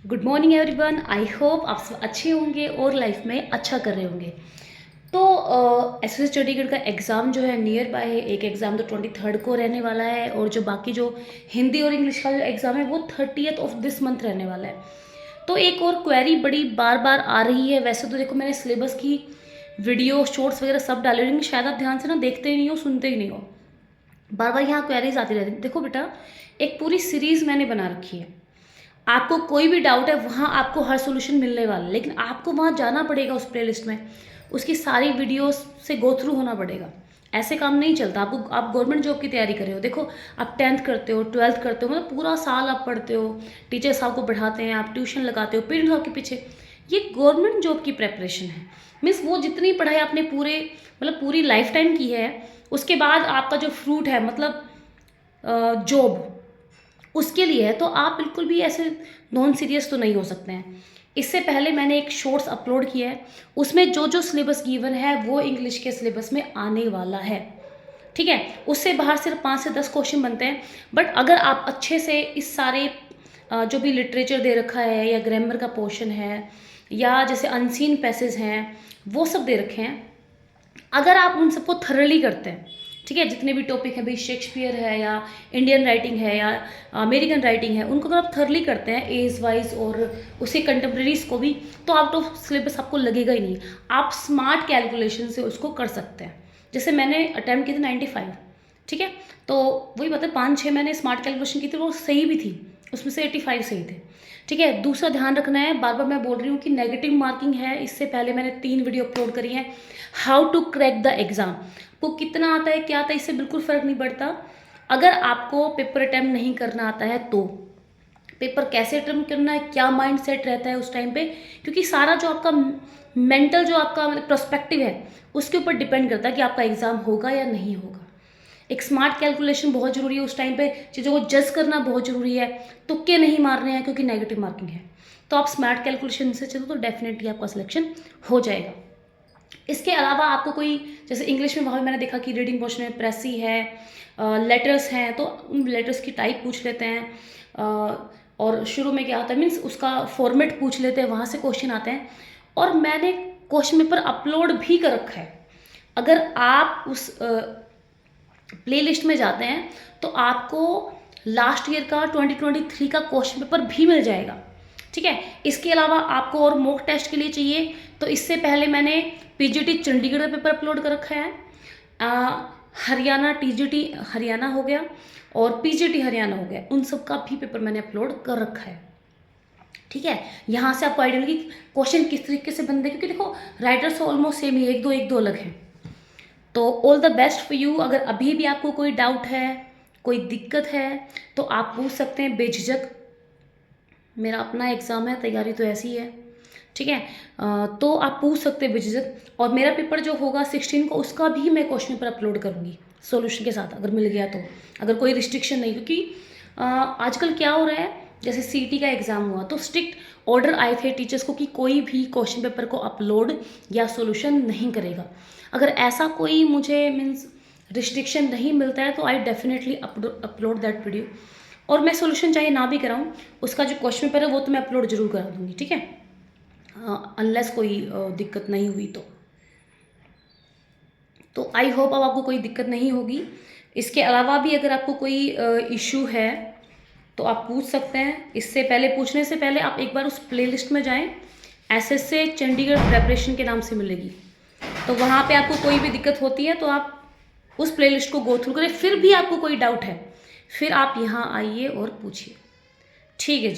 Good morning everyone. I hope आप सब अच्छे होंगे और लाइफ में अच्छा कर रहे होंगे। तो एसएस चंडीगढ़ का एग्ज़ाम जो है नियर बाय है। एक एग्ज़ाम तो 23rd को रहने वाला है और जो बाकी जो हिंदी और इंग्लिश का जो एग्ज़ाम है वो 30th ऑफ दिस मंथ रहने वाला है। तो एक और क्वेरी बड़ी बार बार आ रही है। वैसे तो देखो मैंने सिलेबस की वीडियो शॉर्ट्स वगैरह सब डाले हुए, शायद आप ध्यान से ना देखते ही नहीं हो, सुनते ही नहीं हो। बार बार यहाँ क्वेरीज आती रहती है। देखो बेटा, एक पूरी सीरीज़ मैंने बना रखी है। आपको कोई भी डाउट है वहाँ आपको हर सॉल्यूशन मिलने वाला है, लेकिन आपको वहाँ जाना पड़ेगा उस प्लेलिस्ट में, उसकी सारी वीडियोस से गो थ्रू होना पड़ेगा। ऐसे काम नहीं चलता। आप गवर्नमेंट जॉब की तैयारी कर रहे हो, देखो आप 10th करते हो, 12th करते हो, मतलब पूरा साल आप पढ़ते हो, टीचर्स आपको पढ़ाते हैं, आप ट्यूशन लगाते हो, पेरेंट्स आपके पीछे। ये गवर्नमेंट जॉब की प्रेपरेशन है। मीन्स वो जितनी पढ़ाई आपने पूरी लाइफ टाइम की है, उसके बाद आपका जो फ्रूट है मतलब जॉब, उसके लिए है। तो आप बिल्कुल भी ऐसे नॉन सीरियस तो नहीं हो सकते हैं। इससे पहले मैंने एक शॉर्ट्स अपलोड किया है, उसमें जो जो सिलेबस गिवन है वो इंग्लिश के सिलेबस में आने वाला है। ठीक है, उससे बाहर सिर्फ 5 से 10 क्वेश्चन बनते हैं। बट अगर आप अच्छे से इस सारे जो भी लिटरेचर दे रखा है या ग्रामर का पोर्शन है या जैसे अनसीन पैसेज हैं वो सब दे रखे हैं, अगर आप उन सबको थरली करते हैं, ठीक है, जितने भी टॉपिक हैं, भाई शेक्सपियर है या इंडियन राइटिंग है या अमेरिकन राइटिंग है, उनको अगर आप थरली करते हैं एज वाइज और उसके कंटेम्प्रेरीज को भी, तो आउट ऑफ सिलेबस आपको लगेगा ही नहीं। आप स्मार्ट कैलकुलेशन से उसको कर सकते हैं। जैसे मैंने अटैम्प्ट किए थे 95, ठीक है, तो वही बता 5-6 मैंने स्मार्ट कैलकुलेशन की थी, वो सही भी थी, उसमें से 85 सही थे। ठीक है, दूसरा ध्यान रखना है, बार बार मैं बोल रही हूँ कि नेगेटिव मार्किंग है। इससे पहले मैंने 3 वीडियो अपलोड करी हैं, how to crack the exam. आपको कितना आता है क्या आता है इससे बिल्कुल फ़र्क नहीं पड़ता। अगर आपको पेपर अटैम्प्ट नहीं करना आता है तो पेपर कैसे अटैम्प्ट करना है, क्या माइंड सेट रहता है उस टाइम पे, क्योंकि सारा जो आपका मेंटल जो आपका मतलब पर्सपेक्टिव है उसके ऊपर डिपेंड करता है कि आपका एग्ज़ाम होगा या नहीं होगा। एक स्मार्ट कैलकुलेशन बहुत ज़रूरी है उस टाइम पे, चीज़ों को जज करना बहुत ज़रूरी है, तुक्के नहीं मारने हैं क्योंकि नेगेटिव मार्किंग है। तो आप स्मार्ट कैलकुलेशन से चलो तो डेफिनेटली आपका सिलेक्शन हो जाएगा। इसके अलावा आपको कोई, जैसे इंग्लिश में वहाँ मैंने देखा कि रीडिंग पोर्शन में प्रेसी है, लेटर्स हैं, तो उन लेटर्स की टाइप पूछ लेते हैं, और शुरू में क्या होता है मीन्स उसका फॉर्मेट पूछ लेते हैं, वहाँ से क्वेश्चन आते हैं। और मैंने क्वेश्चन पेपर अपलोड भी कर रखा है। अगर आप उस प्ले लिस्ट में जाते हैं तो आपको लास्ट ईयर का 2023 का क्वेश्चन पेपर भी मिल जाएगा। ठीक है, इसके अलावा आपको और मॉक टेस्ट के लिए चाहिए तो इससे पहले मैंने पीजीटी चंडीगढ़ का पेपर अपलोड कर रखा है, हरियाणा टीजीटी हरियाणा हो गया और पीजीटी हरियाणा हो गया, उन सब का भी पेपर मैंने अपलोड कर रखा है। ठीक है, यहाँ से आपको आइडिया लगी क्वेश्चन किस तरीके से बनते हैं, क्योंकि देखो राइटर्स तो ऑलमोस्ट सेम ही, एक दो अलग हैं। तो all the best for you. अगर अभी भी आपको कोई डाउट है, कोई दिक्कत है तो आप पूछ सकते हैं बेझिझक। मेरा अपना एग्ज़ाम है, तैयारी तो ऐसी है। ठीक है, तो आप पूछ सकते हैं बेझिझक। और मेरा पेपर जो होगा 16 को, उसका भी मैं क्वेश्चन पेपर अपलोड करूँगी सॉल्यूशन के साथ, अगर मिल गया तो, अगर कोई रिस्ट्रिक्शन नहीं। क्योंकि आजकल क्या हो रहा है, जैसे सीटी का एग्ज़ाम हुआ तो स्ट्रिक्ट ऑर्डर आए थे टीचर्स को कि कोई भी क्वेश्चन पेपर को अपलोड या सॉल्यूशन नहीं करेगा। अगर ऐसा कोई मुझे मीन्स रिस्ट्रिक्शन नहीं मिलता है तो I definitely upload that video. और मैं सॉल्यूशन चाहे ना भी कराऊँ, उसका जो क्वेश्चन पेपर है वो तो मैं अपलोड जरूर करा दूँगी। ठीक है, अनलेस कोई दिक्कत नहीं हुई तो आई होप अब आपको कोई दिक्कत नहीं होगी। इसके अलावा भी अगर आपको कोई इशू है तो आप पूछ सकते हैं। इससे पहले, पूछने से पहले आप एक बार उस प्लेलिस्ट में जाएं, एसएससी चंडीगढ़ प्रेपरेशन के नाम से मिलेगी। तो वहाँ पे आपको कोई भी दिक्कत होती है तो आप उस प्लेलिस्ट को गो थ्रू करें। फिर भी आपको कोई डाउट है फिर आप यहाँ आइए और पूछिए। ठीक है।